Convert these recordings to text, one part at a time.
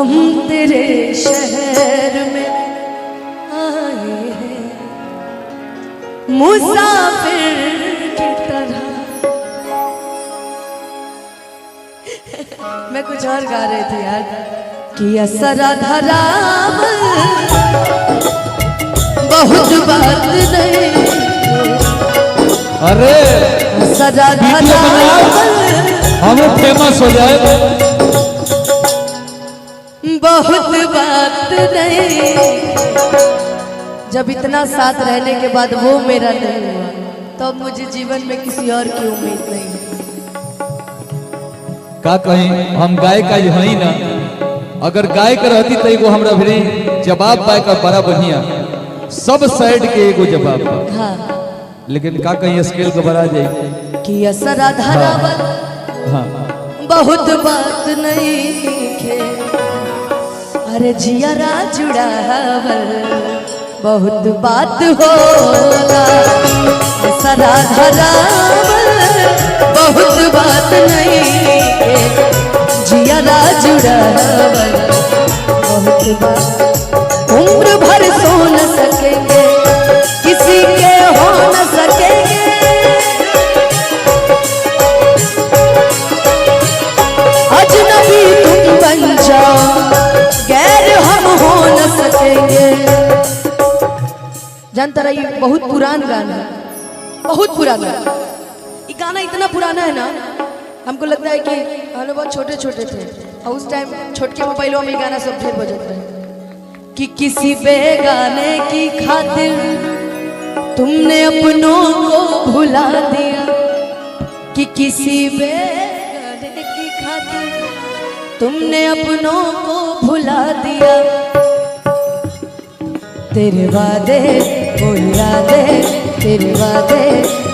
हम तेरे शहर में आए हैं मुसाफिर की तरह। मैं कुछ और गा रही थी यार कि असरा धरा बहुत बात नहीं। अरे असरा धरा हम फेमस हो जाए। बहुत बात नहीं। जब इतना साथ रहने के बाद वो मेरा नहीं हुआ तो अब मुझे जीवन में किसी और की उम्मीद नहीं है। का कहीं हम गाय का ही ना, अगर गाय का रहती तो एगो हमरा भी जवाब पाए का बड़ा बढ़िया सब साइड के एगो जवाब। हाँ। लेकिन का कहीं स्केल को बढ़ा जाए कि असरा धरावल हाँ। बहुत बात नहीं खे। अरे जियरा जुड़ावल बहुत बात होला। असरा धरावल बहुत बात नहीं खे। जियरा जुड़ावल बहुत बात। उम्र भर सो न सकेंगे किसी के हो न सकेंगे। अजनबी तुम बन जाओ गैर हम हो न सकेंगे। जानता रही बहुत पुरान गाना है, बहुत पुराना। ये गाना इतना पुराना है ना, हमको लगता है कि हम लोग बहुत छोटे छोटे थे और उस टाइम छोटके मोबाइलों में गाना सब ढेर बजता है कि किसी बेगाने की खातिर तुमने अपनों को भुला दिया। कि किसी बेगाने की खातिर तुमने अपनों को भुला दिया। तेरे वादे वो इरादे, तेरे वादे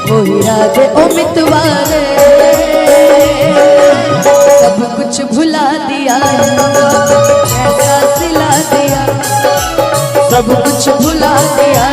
वो इरादे ओ मितवारे सब कुछ भुला दिया। ऐसा सिला दिया सब कुछ भुला दिया।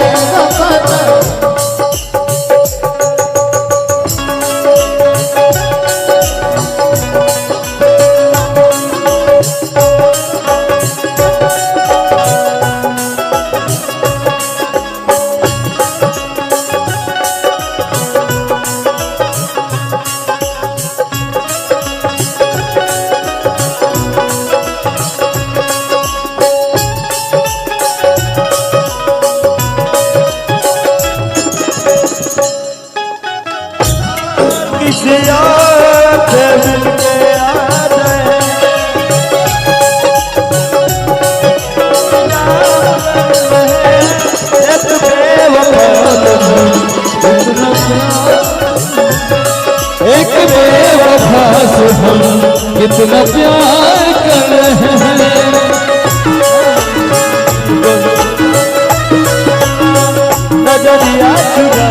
एक बेवफा से हम कितना प्यार कर रहे हैं। नजरिया चुरा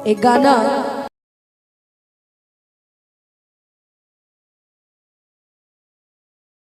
एक गाना